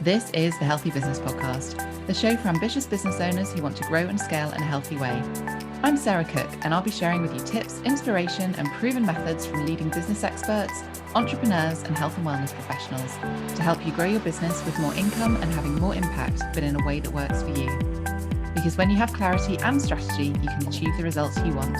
This is the Healthy Business Podcast, the show for ambitious business owners who want to grow and scale in a healthy way. I'm Sarah Cook, and I'll be sharing with you tips, inspiration, and proven methods from leading business experts, entrepreneurs, and health and wellness professionals to help you grow your business with more income and having more impact, but in a way that works for you. Because when you have clarity and strategy, you can achieve the results you want.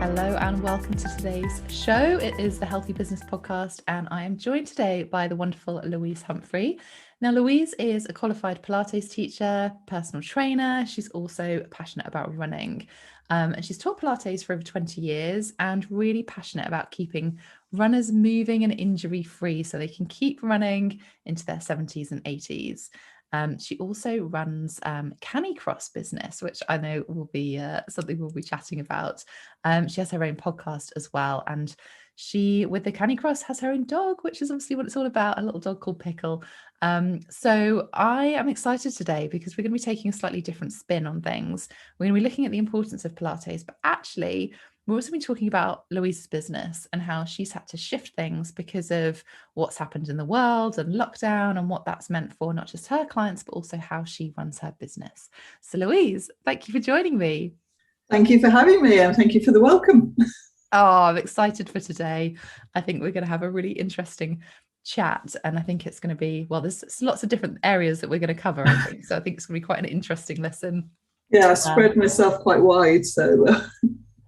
Hello and welcome to today's show. It is the Healthy Business Podcast, and I am joined today by the wonderful Louise Humphrey. Now, Louise is a qualified Pilates teacher, personal trainer. She's also passionate about running, and she's taught Pilates for over 20 years and really passionate about keeping runners moving and injury-free so they can keep running into their 70s and 80s. She also runs Canicross business, which I know will be something we'll be chatting about. She has her own podcast as well. And she, with the Canicross, has her own dog, which is obviously what it's all about, a little dog called Pickle. So I am excited today because we're going to be taking a slightly different spin on things. We're going to be looking at the importance of Pilates, but actually we're also been talking about Louise's business and how she's had to shift things because of what's happened in the world and lockdown and what that's meant for not just her clients, but also how she runs her business. So Louise, thank you for joining me. Thank you for having me, and thank you for the welcome. Oh, I'm excited for today. I think we're going to have a really interesting chat, and I think it's going to be, well, there's lots of different areas that we're going to cover, I think. So I think it's going to be quite an interesting lesson. Yeah, I spread myself quite wide, so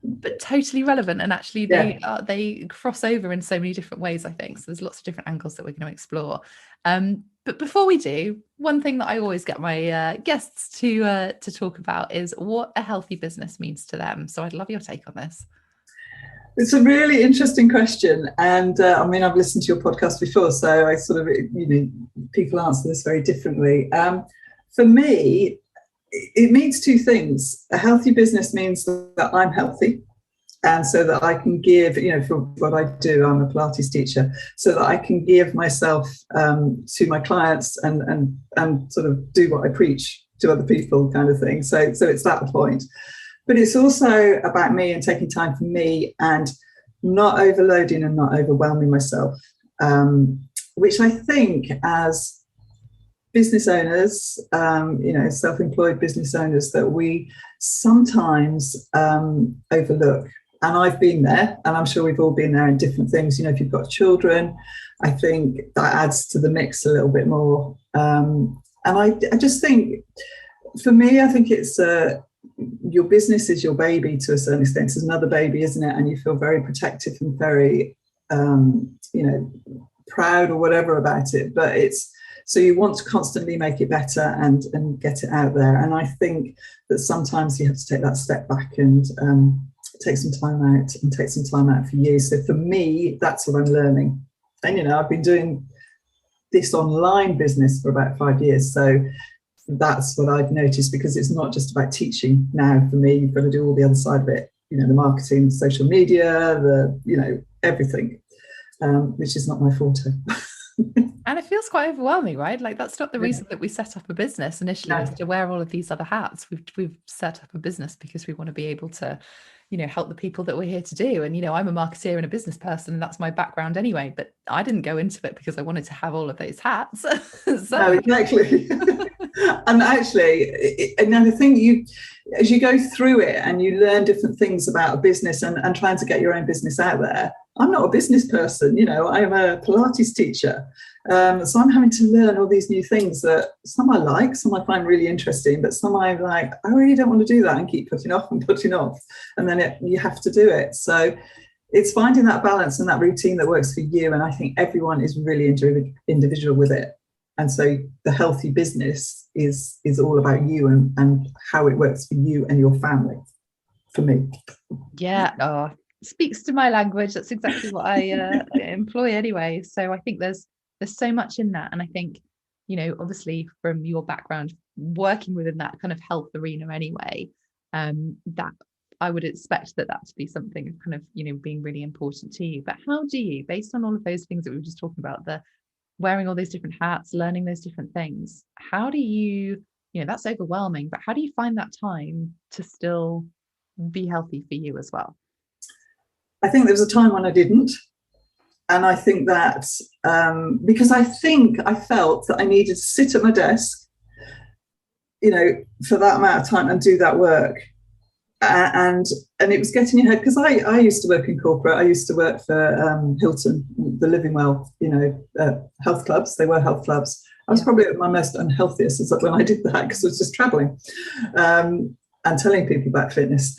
but totally relevant, and actually they cross over in so many different ways, I think. So there's lots of different angles that we're going to explore. But before we do, one thing that I always get my guests to talk about is what a healthy business means to them. So I'd love your take on this. It's a really interesting question, and I mean, I've listened to your podcast before, so I sort of, people answer this very differently. For me, it means two things. A healthy business means that I'm healthy, and so that I can give, for what I do, I'm a Pilates teacher, so that I can give myself to my clients and sort of do what I preach to other people, kind of thing. So it's that point. But it's also about me and taking time for me and not overloading and not overwhelming myself, which I think as business owners, self-employed business owners, that we sometimes overlook. And I've been there, and I'm sure we've all been there in different things. If you've got children, I think that adds to the mix a little bit more. And I just think, for me, I think it's your business is your baby to a certain extent. It's another baby, isn't it? And you feel very protective and very, proud or whatever about it. But so you want to constantly make it better and get it out there. And I think that sometimes you have to take that step back and take some time out for you. So for me, that's what I'm learning. And, I've been doing this online business for about 5 years. So that's what I've noticed, because it's not just about teaching now for me. You've got to do all the other side of it, the marketing, social media, everything, which is not my forte. And it feels quite overwhelming, right? Like, that's not the reason that we set up a business initially, was to wear all of these other hats. We've set up a business because we want to be able to, help the people that we're here to do. And, I'm a marketeer and a business person, and that's my background anyway. But I didn't go into it because I wanted to have all of those hats. No, exactly. And actually, and I think as you go through it and you learn different things about a business and trying to get your own business out there. I'm not a business person, I'm a Pilates teacher. So I'm having to learn all these new things that some I like, some I find really interesting, but some I'm like, I really don't want to do that, and keep putting off. And then you have to do it. So it's finding that balance and that routine that works for you. And I think everyone is really individual with it. And so the healthy business is all about you and how it works for you and your family, for me. Yeah. Oh, speaks to my language. That's exactly what I employ anyway. So I think there's so much in that. And I think, obviously from your background, working within that kind of health arena anyway, that I would expect that to be something kind of, being really important to you. But how do you, based on all of those things that we were just talking about, the wearing all those different hats, learning those different things, how do you, that's overwhelming, but how do you find that time to still be healthy for you as well? I think there was a time when I didn't. And I think that because I felt that I needed to sit at my desk, for that amount of time and do that work. And it was getting your head, because I used to work in corporate. I used to work for Hilton, the Living Well, health clubs. They were health clubs. I was probably at my most unhealthiest when I did that, because I was just traveling and telling people about fitness,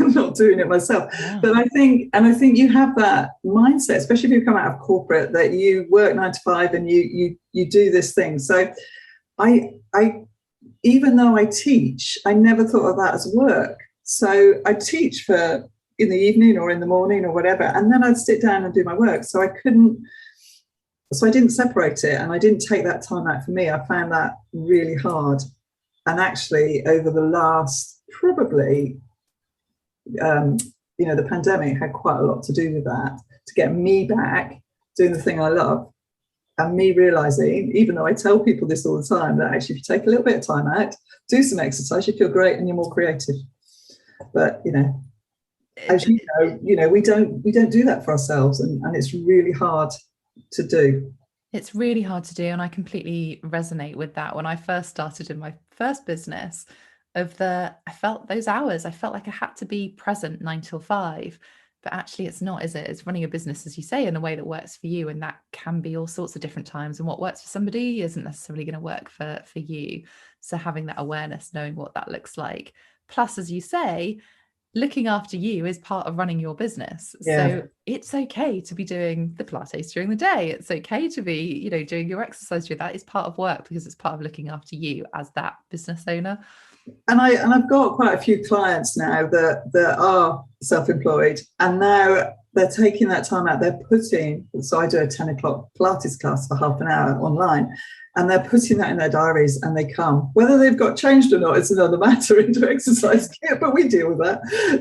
not doing it myself. Yeah. But I think you have that mindset, especially if you come out of corporate, that you work 9 to 5 and you do this thing. So I even though I teach, I never thought of that as work. So I teach in the evening or in the morning or whatever, and then I'd sit down and do my work. So I didn't separate it, and I didn't take that time out for me. I found that really hard. And actually, over the last probably, the pandemic had quite a lot to do with that, to get me back doing the thing I love. And me realizing, even though I tell people this all the time, that actually if you take a little bit of time out, do some exercise, you feel great and you're more creative. But as you know, we don't do that for ourselves, and it's really hard to do. It's really hard to do, and I completely resonate with that. When I first started in my first business, I felt those hours, I felt like I had to be present 9 till 5. But actually it's not, is it? It's running a business, as you say, in a way that works for you, and that can be all sorts of different times, and what works for somebody isn't necessarily going to work for you. So having that awareness, knowing what that looks like, plus, as you say, looking after you is part of running your business. Yeah. So it's okay to be doing the Pilates during the day. It's okay to be, doing your exercise during that. It's part of work, because it's part of looking after you as that business owner. And I've got quite a few clients now that are self-employed, and now they're taking that time out. So I do a 10 o'clock Pilates class for half an hour online, and they're putting that in their diaries, and they come. Whether they've got changed or not, it's another matter into exercise kit, but we deal with that.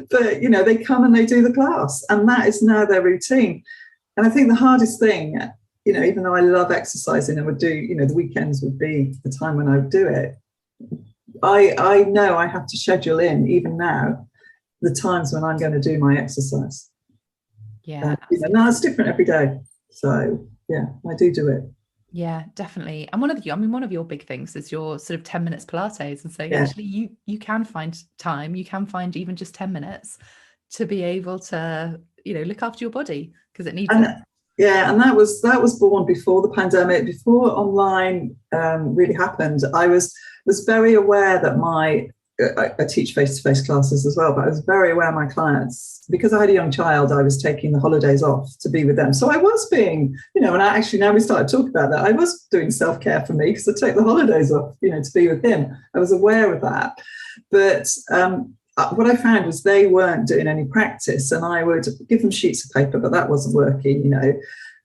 But, they come and they do the class, and that is now their routine. And I think the hardest thing, even though I love exercising and would do, the weekends would be the time when I would do it, I know I have to schedule in, even now, the times when I'm going to do my exercise. Yeah. Now it's different every day. So yeah, I do it. Yeah, definitely. And one of your big things is your sort of 10 minutes Pilates. And so actually you can find time, you can find even just 10 minutes to be able to, look after your body, because it needs it. Yeah, and that was born before the pandemic, before online really happened. I was very aware that I teach face-to-face classes as well, but I was very aware of my clients, because I had a young child. I was taking the holidays off to be with them. So I was being, and now we started talking about that, I was doing self-care for me, because I take the holidays off, to be with him. I was aware of that. But what I found was they weren't doing any practice, and I would give them sheets of paper, but that wasn't working,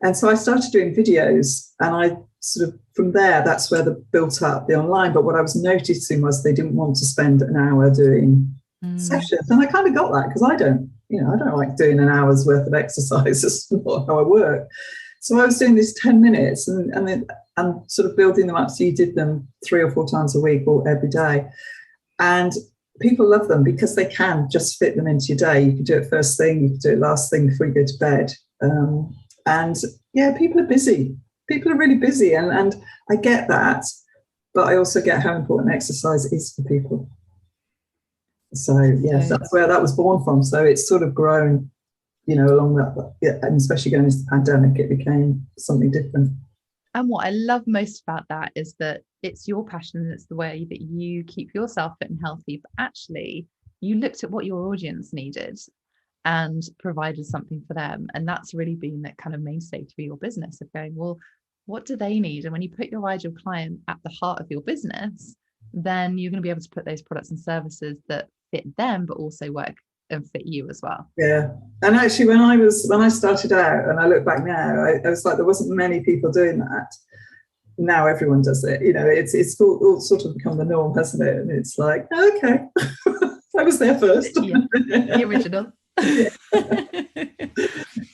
And so I started doing videos, and I sort of, from there, that's where they built up the online. But what I was noticing was they didn't want to spend an hour doing sessions. And I kind of got that, because I don't like doing an hour's worth of exercise. It's not how I work. So I was doing this 10 minutes and sort of building them up. So you did them 3 or 4 times a week or every day. And people love them, because they can just fit them into your day. You can do it first thing, you can do it last thing before you go to bed. And yeah, people are busy. People are really busy, and I get that, but I also get how important exercise is for people. So yes, that's where that was born from. So it's sort of grown, along that, and especially going into the pandemic, it became something different. And what I love most about that is that it's your passion, and it's the way that you keep yourself fit and healthy. But actually, you looked at what your audience needed and provided something for them. And that's really been that kind of mainstay through your business, of going, well, what do they need? And when you put your ideal client at the heart of your business, then you're going to be able to put those products and services that fit them, but also work and fit you as well. Yeah. And actually, when I started out, and I look back now, I was like, there wasn't many people doing that. Now everyone does it. It's all sort of become the norm, hasn't it? And it's like, okay, I was there first. Yeah, the original.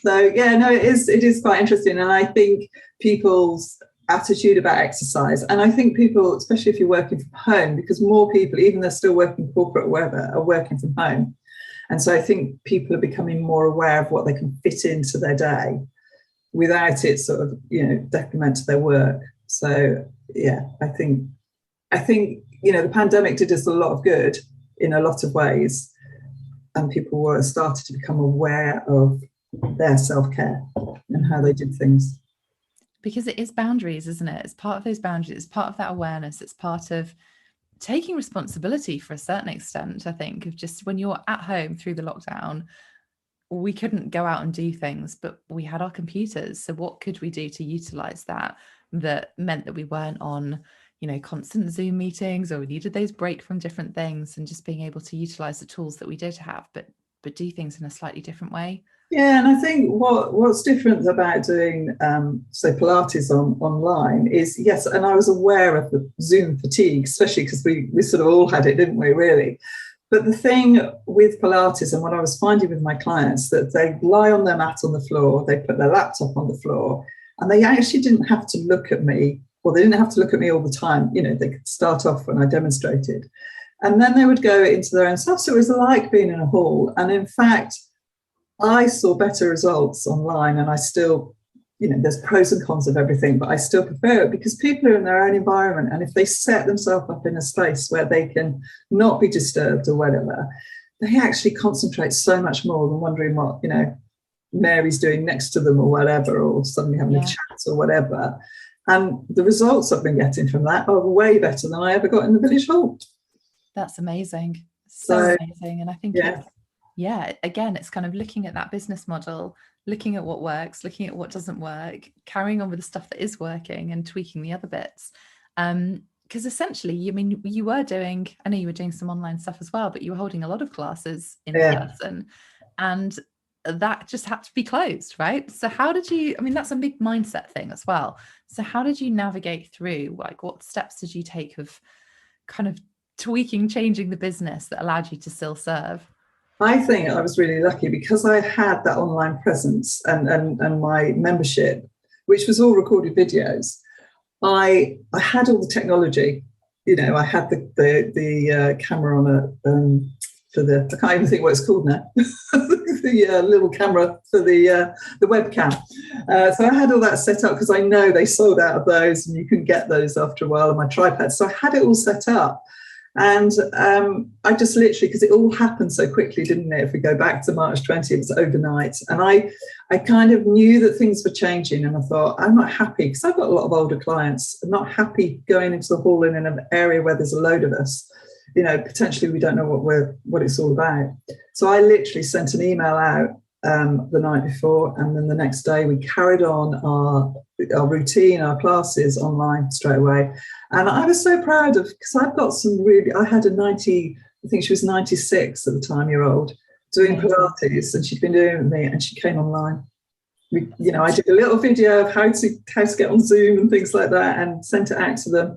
So yeah, no, it is quite interesting. And I think people's attitude about exercise, and I think people, especially if you're working from home, because more people, even they're still working corporate or whatever, are working from home. And so I think people are becoming more aware of what they can fit into their day. without it sort of, detriment to their work. So yeah, I think, the pandemic did us a lot of good in a lot of ways, and people were started to become aware of their self-care and how they did things. Because it is boundaries, isn't it? It's part of those boundaries. It's part of that awareness. It's part of taking responsibility for a certain extent, I think, of just when you're at home through the lockdown, we couldn't go out and do things, but we had our computers. So what could we do to utilize that meant that we weren't on, constant Zoom meetings, or we needed those break from different things, and just being able to utilize the tools that we did have, but do things in a slightly different way. Yeah, and I think what's different about doing, say, Pilates online is, yes, and I was aware of the Zoom fatigue, especially because we sort of all had it, didn't we, really? But the thing with Pilates, and what I was finding with my clients, that they lie on their mat on the floor, they put their laptop on the floor, and they actually didn't have to look at me, or they didn't have to look at me all the time. They could start off when I demonstrated, and then they would go into their own stuff. So it was like being in a hall. And in fact, I saw better results online, and I still, there's pros and cons of everything, but I still prefer it because people are in their own environment. And if they set themselves up in a space where they can not be disturbed or whatever, they actually concentrate so much more than wondering what, Mary's doing next to them or whatever, or suddenly having a chat or whatever. And the results I've been getting from that are way better than I ever got in the village hall. That's amazing. So amazing. And I think again, it's kind of looking at that business model, looking at what works, looking at what doesn't work, carrying on with the stuff that is working and tweaking the other bits. Because essentially, you were doing, I know you were doing some online stuff as well, but you were holding a lot of classes in person, and that just had to be closed, right? So how did you, that's a big mindset thing as well. So how did you navigate through, like, what steps did you take of kind of tweaking, changing the business that allowed you to still serve? I think I was really lucky because I had that online presence and my membership, which was all recorded videos. I had all the technology. I had the camera on for the, I can't even think what it's called now, the little camera for the webcam. So I had all that set up because I know they sold out of those and you couldn't get those after a while, on my tripod. So I had it all set up. And I just literally, because it all happened so quickly, didn't it? If we go back to March 20, it was overnight. And I kind of knew that things were changing. And I thought, I'm not happy, because I've got a lot of older clients. I'm not happy going into the hall in an area where there's a load of us. Potentially we don't know what it's all about. So I literally sent an email out the night before. And then the next day we carried on our routine, our classes online straight away. And I was so proud of, because I've got I had a 90, I think she was 96 at the time, year old, doing Pilates, and she'd been doing it with me, and she came online. I did a little video of how to get on Zoom and things like that, and sent it out to them.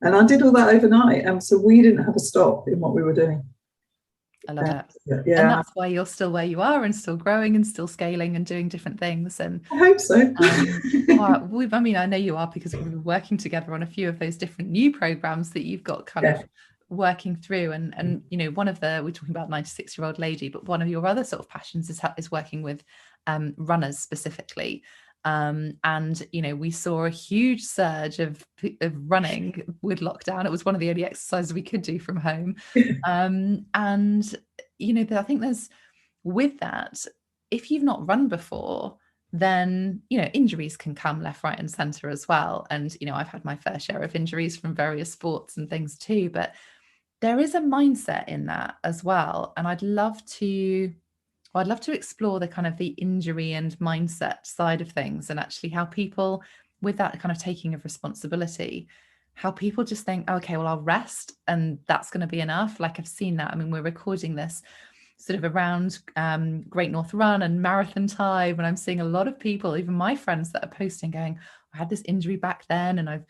And I did all that overnight. And so we didn't have a stop in what we were doing. I love it. Yeah. And that's why you're still where you are, and still growing and still scaling and doing different things. And I hope so. I know you are, because we've been working together on a few of those different new programs that you've got kind of working through. And one of we're talking about 96-year-old lady, but one of your other sort of passions is working with runners specifically. And we saw a huge surge of running with lockdown. It was one of the only exercises we could do from home. And I think there's, with that, if you've not run before, then injuries can come left, right and center as well. And I've had my fair share of injuries from various sports and things too, but there is a mindset in that as well. And I'd love to explore the kind of the injury and mindset side of things, and actually how people, with that kind of taking of responsibility, how people just think, okay, well, I'll rest and that's going to be enough. Like, I've seen that. We're recording this sort of around Great North Run and marathon time, and I'm seeing a lot of people, even my friends, that are posting going, I had this injury back then and I've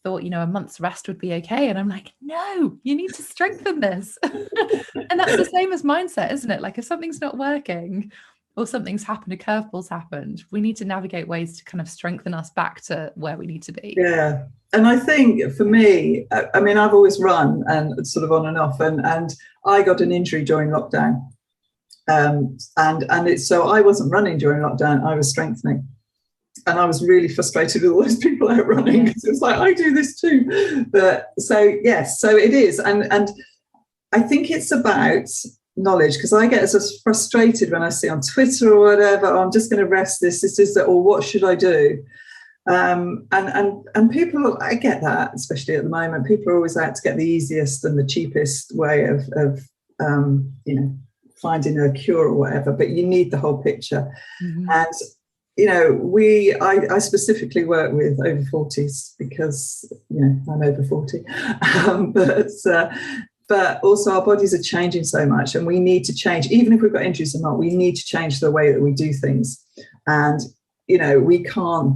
thought, a month's rest would be okay. And I'm like, no, you need to strengthen this. And that's the same as mindset, isn't it? Like, if something's not working or something's happened, a curveball's happened, we need to navigate ways to kind of strengthen us back to where we need to be. Yeah. And I think for me, I've always run, and sort of on and off, and I got an injury during lockdown. So I wasn't running during lockdown, I was strengthening. I was really frustrated with all those people out running, because it was like, I do this too. But so yes, so it is, and I think it's about knowledge, because I get as frustrated when I see on Twitter or whatever, oh, I'm just going to rest this is that, or what should I do? And people, I get that, especially at the moment, people are always out to get the easiest and the cheapest way of finding a cure or whatever, but you need the whole picture. Mm-hmm. And I specifically work with over 40s because I'm over 40, but also our bodies are changing so much, and we need to change. Even if we've got injuries or not, we need to change the way that we do things. And we can't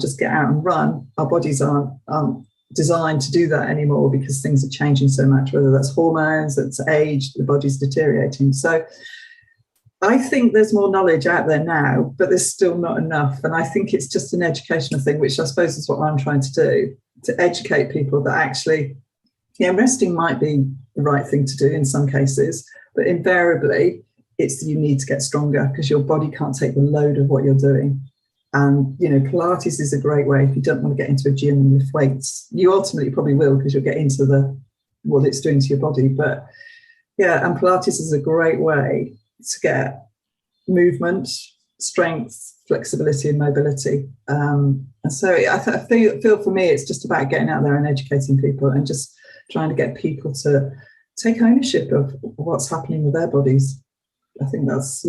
just get out and run. Our bodies aren't designed to do that anymore, because things are changing so much, whether that's hormones, that's age, the body's deteriorating. So I think there's more knowledge out there now, but there's still not enough. And I think it's just an educational thing, which I suppose is what I'm trying to do, to educate people that actually, resting might be the right thing to do in some cases, but invariably it's you need to get stronger, because your body can't take the load of what you're doing. And, Pilates is a great way if you don't want to get into a gym and lift weights. You ultimately probably will, because you'll get into what it's doing to your body. But yeah, and Pilates is a great way to get movement, strength, flexibility and mobility. And so I feel for me, it's just about getting out there and educating people, and just trying to get people to take ownership of what's happening with their bodies. I think that's,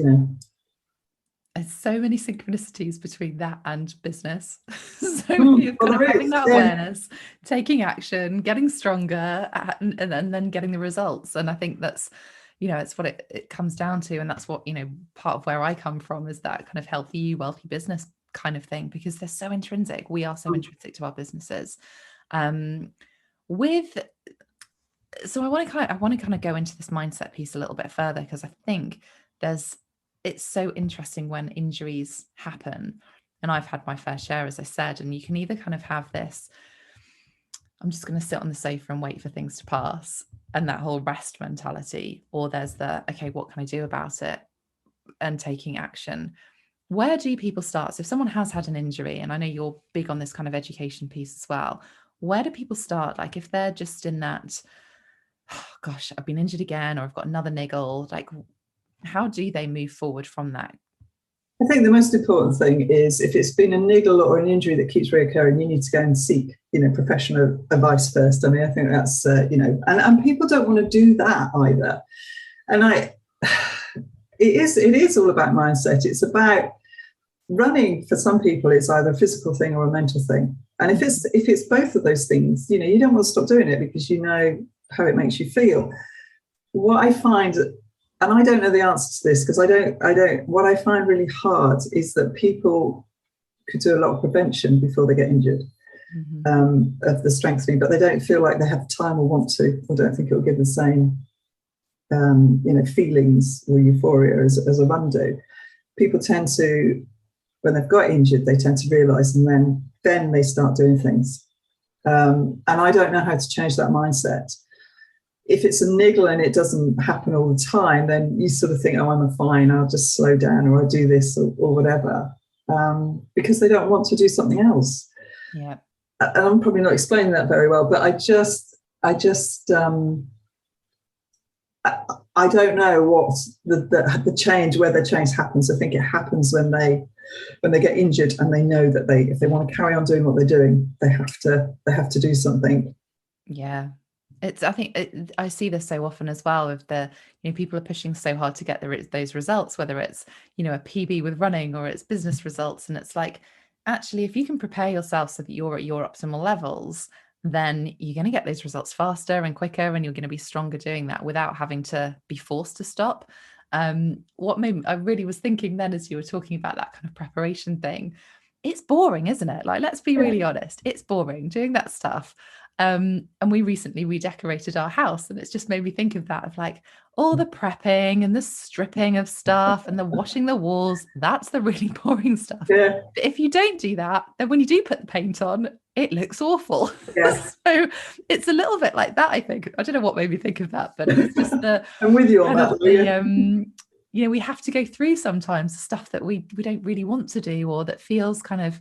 There's so many synchronicities between that and business. So you're kind of having that awareness, taking action, getting stronger, and then getting the results. And I think that's, it's what it comes down to. And that's what, part of where I come from is that kind of healthy, wealthy business kind of thing, because they're so intrinsic. We are so intrinsic to our businesses. So I want to kind of go into this mindset piece a little bit further, because I think it's so interesting when injuries happen. And I've had my fair share, as I said, and you can either kind of have this, I'm just going to sit on the sofa and wait for things to pass, and that whole rest mentality, or there's okay, what can I do about it, and taking action. Where do people start? So if someone has had an injury, and I know you're big on this kind of education piece as well, where do people start? Like if they're just in that, oh, gosh, I've been injured again, or I've got another niggle, like how do they move forward from that? I think the most important thing is, if it's been a niggle or an injury that keeps reoccurring, you need to go and seek, professional advice first. I mean, I think that's, and people don't want to do that either. And it is all about mindset. It's about running. For some people, it's either a physical thing or a mental thing. And if it's both of those things, you don't want to stop doing it, because you know how it makes you feel. What I find, and I don't know the answer to this, because I don't, what I find really hard is that people could do a lot of prevention before they get injured, of the strengthening, but they don't feel like they have time or want to, or don't think it'll give the same, feelings or euphoria as a run do. People tend to, when they've got injured, they tend to realise, and then they start doing things. And I don't know how to change that mindset. If it's a niggle and it doesn't happen all the time, then you sort of think, oh, I'm fine, I'll just slow down, or I'll do this or whatever, because they don't want to do something else. Yeah. And I'm probably not explaining that very well, but I don't know what the change, where the change happens. I think it happens when they get injured, and they know that if they want to carry on doing what they're doing, they have to do something. Yeah. I see this so often as well, with people are pushing so hard to get those results, whether it's, a PB with running or it's business results. And it's like, actually, if you can prepare yourself so that you're at your optimal levels, then you're going to get those results faster and quicker, and you're going to be stronger doing that without having to be forced to stop. What made I really was thinking then, as you were talking about that kind of preparation thing, it's boring, isn't it? Like, let's be really honest, it's boring doing that stuff. And we recently redecorated our house, and it's just made me think of that, of like all the prepping and the stripping of stuff and the washing the walls. That's the really boring stuff. Yeah. But if you don't do that, then when you do put the paint on, it looks awful. Yeah. So it's a little bit like that, I think. I don't know what made me think of that, but it's just I'm with you on that. you know, we have to go through sometimes the stuff that we don't really want to do, or that feels kind of,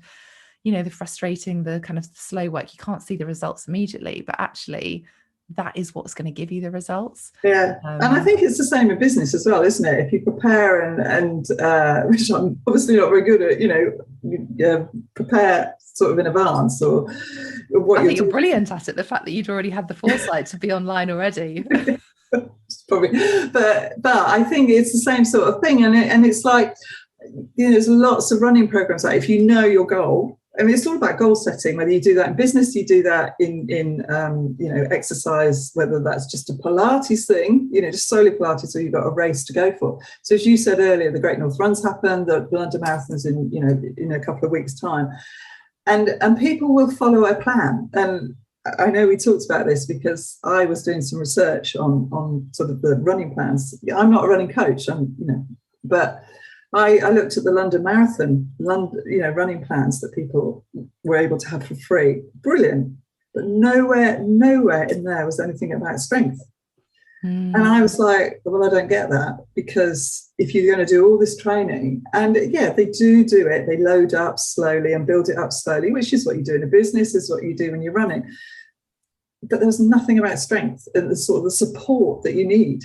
you know, the frustrating, the kind of slow work. You can't see the results immediately, but actually that is what's going to give you the results. Yeah. And I think it's the same in business as well, isn't it? If you prepare and which I'm obviously not very good at, you know, prepare sort of in advance, or what I think you're brilliant at it. The fact that you'd already had the foresight to be online already. Probably, but I think it's the same sort of thing, and it's like, you know, there's lots of running programs. Like, if you know your goal, I mean, it's all about goal setting. Whether you do that in business, you do that in you know, exercise, whether that's just a Pilates thing, you know, just solely Pilates, or you've got a race to go for. So as you said earlier, the Great North Runs happen, the London Marathon's in a couple of weeks' time, and people will follow a plan. And I know we talked about this because I was doing some research on sort of the running plans. I'm not a running coach, but I looked at the London Marathon, running plans that people were able to have for free. Brilliant. But nowhere in there was anything about strength. And I was like, well, I don't get that, because if you're going to do all this training, and yeah, they do it, they load up slowly and build it up slowly, which is what you do in a business, is what you do when you're running. But there's nothing about strength and the sort of the support that you need.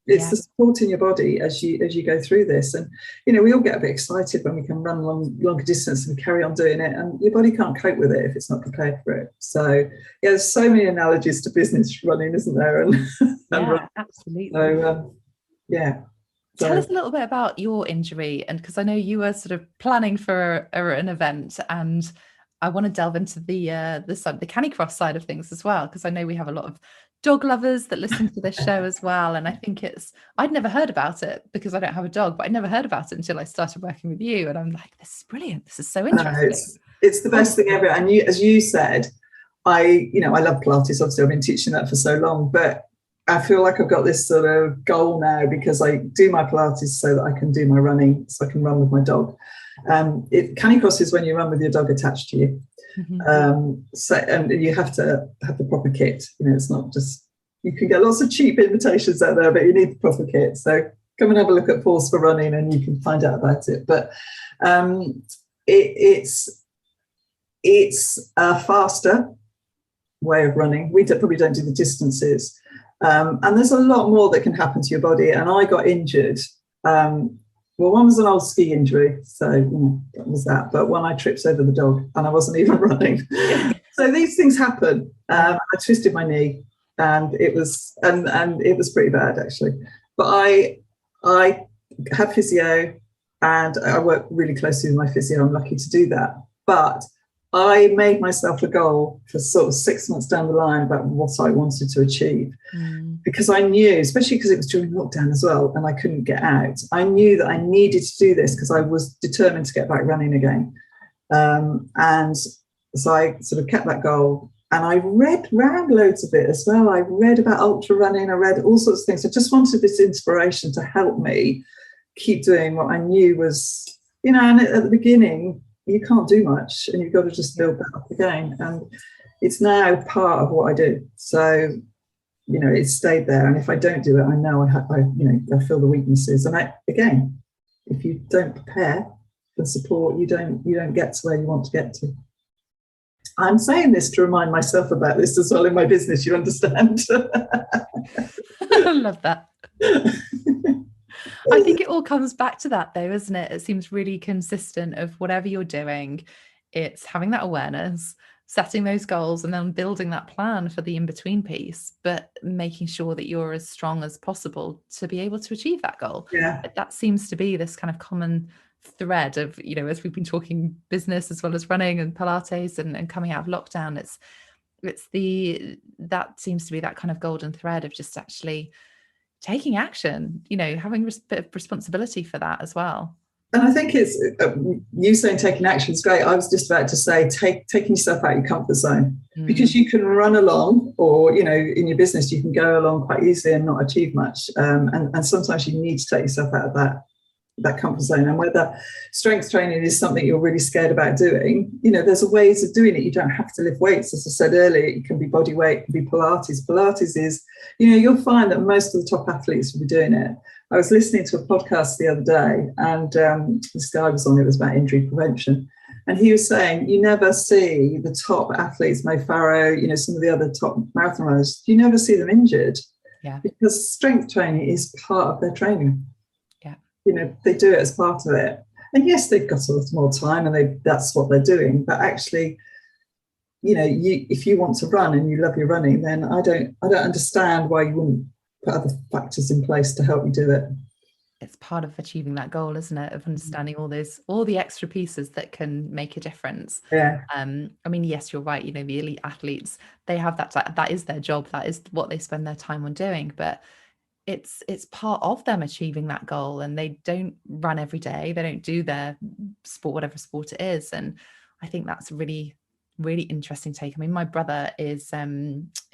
It's the support in your body as you go through this. And, you know, we all get a bit excited when we can run longer distance and carry on doing it, and your body can't cope with it if it's not prepared for it. So, yeah, there's so many analogies to business running, isn't there? And absolutely. So, Tell us a little bit about your injury, and because I know you were sort of planning for an event, and I want to delve into the canicross side of things as well, because I know we have a lot of dog lovers that listen to this show as well. And I think I'd never heard about it because I don't have a dog, but I never heard about it until I started working with you. And I'm like, this is brilliant. This is so interesting. It's the best thing ever. And as you said, I love Pilates. Obviously, I've been teaching that for so long, but I feel like I've got this sort of goal now, because I do my Pilates so that I can do my running, so I can run with my dog. Canicross is when you run with your dog attached to you. And you have to have the proper kit. You know, it's not just, you can get lots of cheap invitations out there, but you need the proper kit. So come and have a look at Force for Running and you can find out about it. But it's a faster way of running. We probably don't do the distances. And there's a lot more that can happen to your body. And I got injured. Well, one was an old ski injury, so that was that. But one, I tripped over the dog, and I wasn't even running. So these things happen. I twisted my knee, and it was pretty bad, actually. But I have physio, and I work really closely with my physio. I'm lucky to do that. But I made myself a goal for sort of 6 months down the line about what I wanted to achieve, because I knew, especially because it was during lockdown as well, and I couldn't get out. I knew that I needed to do this because I was determined to get back running again. And so I sort of kept that goal, and I read around loads of it as well. I read about ultra running. I read all sorts of things. I just wanted this inspiration to help me keep doing what I knew was, and at the beginning, you can't do much, and you've got to just build that up again. And it's now part of what I do. So, it's stayed there. And if I don't do it, I know I feel the weaknesses. And again, if you don't prepare for support, you don't get to where you want to get to. I'm saying this to remind myself about this as well in my business, you understand? I love that. I think it all comes back to that, though, isn't it? It seems really consistent of whatever you're doing. It's having that awareness, setting those goals, and then building that plan for the in-between piece, but making sure that you're as strong as possible to be able to achieve that goal. Yeah. That seems to be this kind of common thread of, as we've been talking business as well as running and Pilates and coming out of lockdown, that seems to be that kind of golden thread of just actually taking action, having a bit of responsibility for that as well. And I think it's you saying taking action is great. I was just about to say taking yourself out of your comfort zone, because you can run along, or in your business you can go along quite easily and not achieve much. And sometimes you need to take yourself out of that comfort zone. And whether strength training is something you're really scared about doing, there's ways of doing it. You don't have to lift weights. As I said earlier, it can be body weight, it can be Pilates. Pilates is, you'll find that most of the top athletes will be doing it. I was listening to a podcast the other day, and this guy was on, it was about injury prevention. And he was saying, you never see the top athletes, Mo Farah, you know, some of the other top marathon runners, you never see them injured. Yeah. Because strength training is part of their training. Yeah. You know, they do it as part of it. And yes, they've got a lot more time and that's what they're doing. But actually, you know, if you want to run and you love your running, then I don't understand why you wouldn't put other factors in place to help you do it. It's part of achieving that goal, isn't it? Of understanding all the extra pieces that can make a difference. Yeah. I mean, yes, you're right. You know, the elite athletes, they have that is their job. That is what they spend their time on doing. But it's part of them achieving that goal, and they don't run every day. They don't do their sport, whatever sport it is. And I think that's a really, really interesting take. I mean, my brother is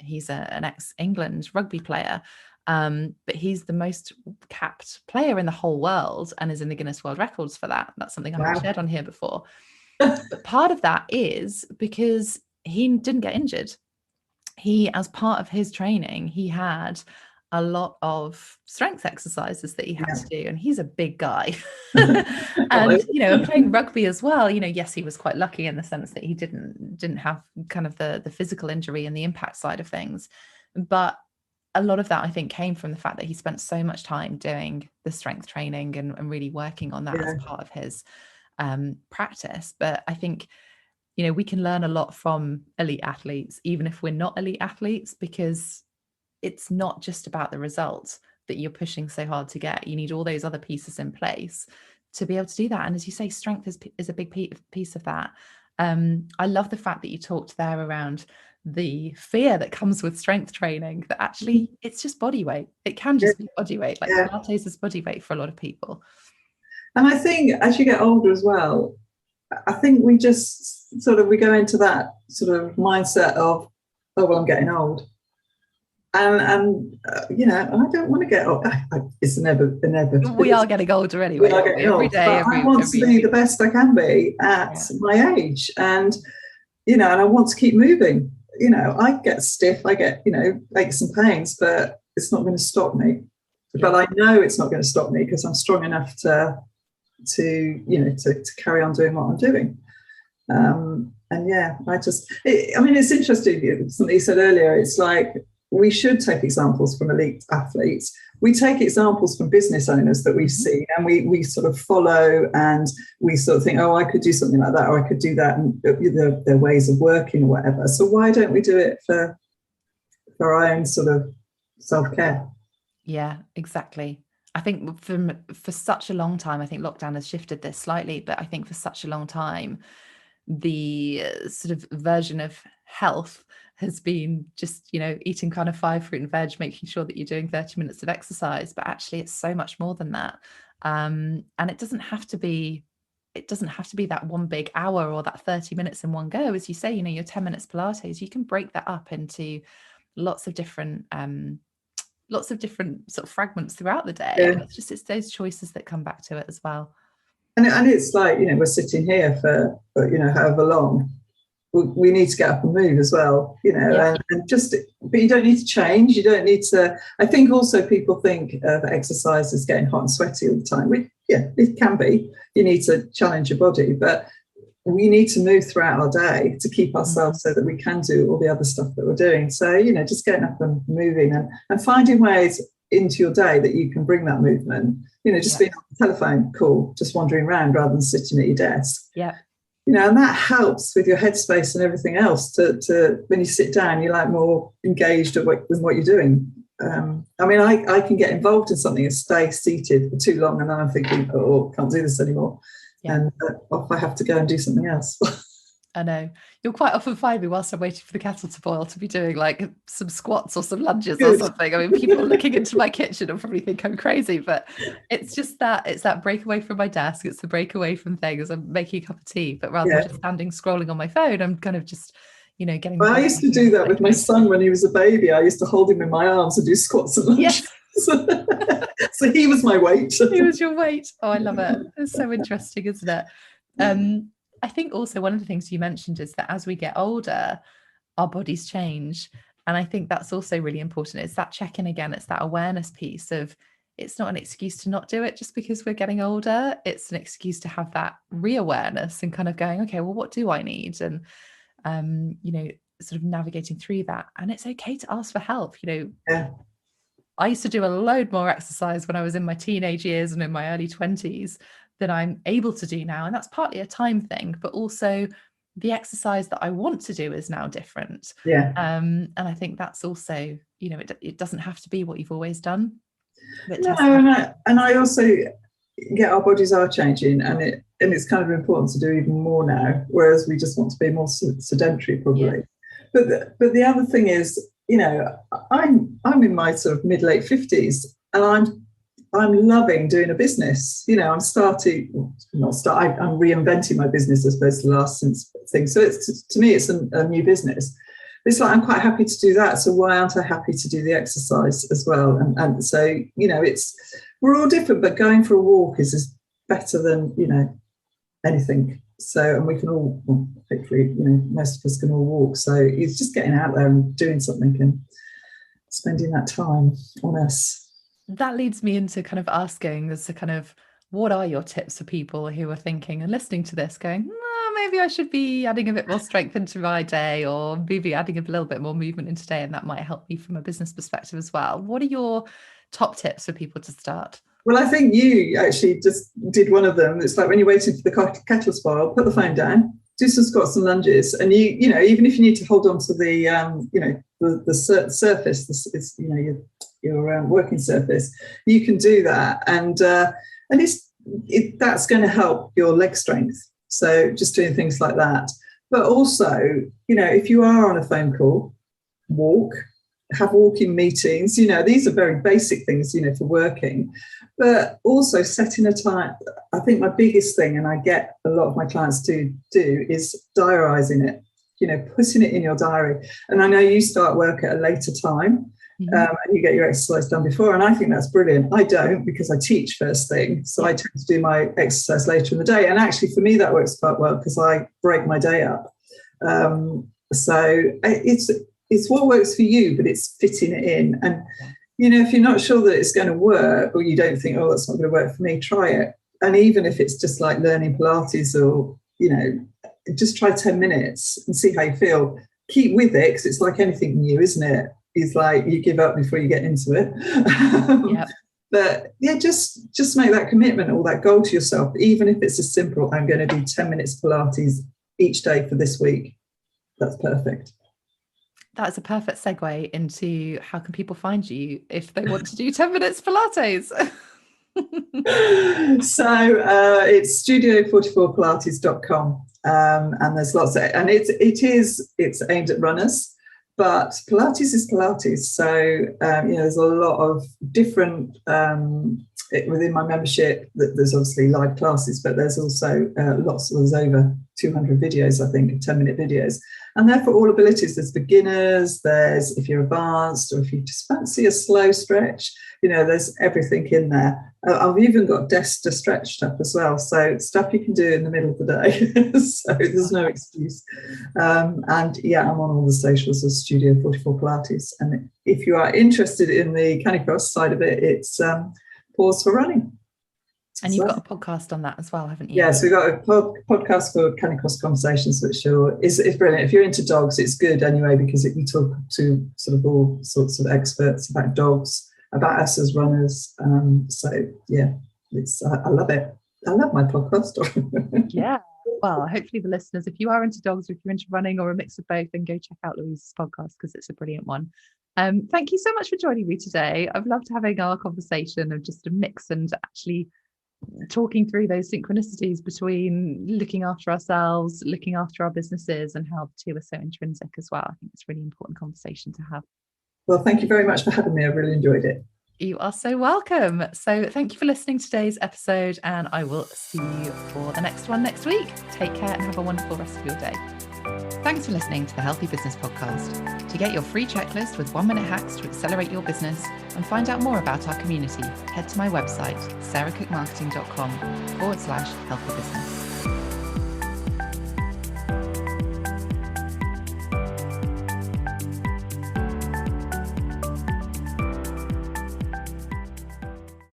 he's an ex-England rugby player. But he's the most capped player in the whole world and is in the Guinness World Records for that. That's something I haven't shared on here before. But part of that is because he didn't get injured. He, as part of his training, he had a lot of strength exercises that he had to do, and he's a big guy. And you know, playing rugby as well, you know, yes, he was quite lucky in the sense that he didn't have kind of the physical injury and the impact side of things, but a lot of that, I think, came from the fact that he spent so much time doing the strength training and really working on that as part of his practice. But I think, you know, we can learn a lot from elite athletes, even if we're not elite athletes, because it's not just about the results that you're pushing so hard to get. You need all those other pieces in place to be able to do that. And as you say, strength is a big piece of that. I love the fact that you talked there around the fear that comes with strength training, that actually it's just body weight. It can just be body weight. Like Pilates is body weight for a lot of people. And I think as you get older as well, I think we just we go into that sort of mindset of, oh, well, I'm getting old. And you know, I don't want to get old. It's never. We are getting older anyway. Every day, I want to be the best I can be at my age, and you know, and I want to keep moving. You know, I get stiff, I get, you know, aches and pains, but it's not going to stop me. But I know it's not going to stop me because I'm strong enough to you know, to carry on doing what I'm doing. And yeah, I mean, it's interesting. Something you said earlier. It's like we should take examples from elite athletes. We take examples from business owners that we've seen, and we sort of follow, and we sort of think, oh, I could do something like that, or I could do that, and their ways of working or whatever. So why don't we do it for our own sort of self-care? Yeah, exactly. I think for such a long time, I think lockdown has shifted this slightly, but I think for such a long time, the sort of version of health has been just, you know, eating kind of 5 fruit and veg, making sure that you're doing 30 minutes of exercise. But actually, it's so much more than that. And it doesn't have to be that one big hour or that 30 minutes in one go. As you say, you know, your 10 minutes Pilates, you can break that up into lots of different sort of fragments throughout the day. And it's those choices that come back to it as well. And it's like, you know, we're sitting here for you know, however long. We need to get up and move as well, you know, and just, but you don't need to change. You don't need to. I think also people think of exercise as getting hot and sweaty all the time. It can be. You need to challenge your body, but we need to move throughout our day to keep ourselves so that we can do all the other stuff that we're doing. So, you know, just getting up and moving and finding ways into your day that you can bring that movement, you know, just being on the telephone, cool, just wandering around rather than sitting at your desk. You know, and that helps with your headspace and everything else to when you sit down, you're like more engaged with what you're doing. I mean, I can get involved in something and stay seated for too long, and then I'm thinking, oh, can't do this anymore. And off I have to go and do something else. I know. You'll quite often find me whilst I'm waiting for the kettle to boil to be doing like some squats or some lunges or something. I mean, people looking into my kitchen will probably think I'm crazy, but it's just it's that break away from my desk. It's the break away from things. I'm making a cup of tea, but rather than just standing scrolling on my phone, I'm kind of just, you know, getting... Well, I used to do that with my son when he was a baby. I used to hold him in my arms and do squats and lunges. Yes. So he was my weight. He was your weight. Oh, I love it. It's so interesting, isn't it? I think also one of the things you mentioned is that as we get older, our bodies change. And I think that's also really important. It's that check-in again. It's that awareness piece of, it's not an excuse to not do it just because we're getting older. It's an excuse to have that reawareness and kind of going, okay, well, what do I need? And, sort of navigating through that. And it's okay to ask for help. Yeah. I used to do a load more exercise when I was in my teenage years and in my early 20s than I'm able to do now. And that's partly a time thing, but also the exercise that I want to do is now different. Yeah. And I think that's also, it doesn't have to be what you've always done. No, and I also get our bodies are changing, and it's kind of important to do even more now, whereas we just want to be more sedentary probably. Yeah. But the other thing is, I'm in my sort of mid-late 50s, and I'm loving doing a business. I'm reinventing my business, I suppose, the last thing. So to me, it's a new business. It's like I'm quite happy to do that. So why aren't I happy to do the exercise as well? And so, we're all different, but going for a walk is better than, anything. So, and we can all, hopefully, most of us can all walk. So it's just getting out there and doing something and spending that time on us. That leads me into kind of asking as to kind of, what are your tips for people who are thinking and listening to this going, maybe I should be adding a bit more strength into my day, or maybe adding a little bit more movement into today, and that might help me from a business perspective as well. What are your top tips for people to start? Well, I think you actually just did one of them. It's like when you're waiting for the kettle to boil, put the phone down, do some squats and lunges, and even if you need to hold on to the surface, it's your working surface, you can do that, and that's going to help your leg strength. So just doing things like that. But also, if you are on a phone call, have walking meetings. These are very basic things, for working. But also setting a time. I think my biggest thing, and I get a lot of my clients to do, is diarising it, putting it in your diary. And I know you start work at a later time. And you get your exercise done before, and I think that's brilliant. I don't, because I teach first thing, so I tend to do my exercise later in the day, and actually for me that works quite well because I break my day up. So it's what works for you, but it's fitting it in. And if you're not sure that it's going to work, or you don't think, that's not going to work for me, try it. And even if it's just like learning Pilates, or just try 10 minutes and see how you feel. Keep with it, because it's like anything new, isn't it? It's like you give up before you get into it. Yep. But just make that commitment or that goal to yourself, even if it's as simple, I'm going to do 10 minutes Pilates each day for this week. That's perfect. That's a perfect segue into how can people find you if they want to do 10 minutes Pilates? So it's studio44pilates.com, and there's lots of, and it's aimed at runners. But Pilates is Pilates. So, there's a lot of different, within my membership, there's obviously live classes, but there's also there's over 200 videos, I think, 10-minute videos. And they're for all abilities. There's beginners, there's if you're advanced, or if you just fancy a slow stretch, there's everything in there. I've even got desk to stretch stuff as well. So stuff you can do in the middle of the day. So there's no excuse. And I'm on all the socials as Studio 44 Pilates. And if you are interested in the Canicross side of it, it's Pause for Running. And you've got a podcast on that as well, haven't you? Yes, we've got a podcast called Canicross Conversations, which is brilliant. If you're into dogs, it's good anyway, because we talk to sort of all sorts of experts about dogs, about us as runners. I love it. I love my podcast. Yeah. Well, hopefully the listeners, if you are into dogs, or if you're into running, or a mix of both, then go check out Louise's podcast, because it's a brilliant one. Thank you so much for joining me today. I've loved having our conversation of just a mix and actually talking through those synchronicities between looking after ourselves, looking after our businesses, and how the two are so intrinsic as well. I think it's a really important conversation to have. Well, thank you very much for having me. I really enjoyed it. You are so welcome. So thank you for listening to today's episode, and I will see you for the next one next week. Take care and have a wonderful rest of your day. Thanks for listening to the Healthy Business Podcast. To get your free checklist with 1-minute hacks to accelerate your business and find out more about our community, head to my website, sarahcookmarketing.com/healthy business.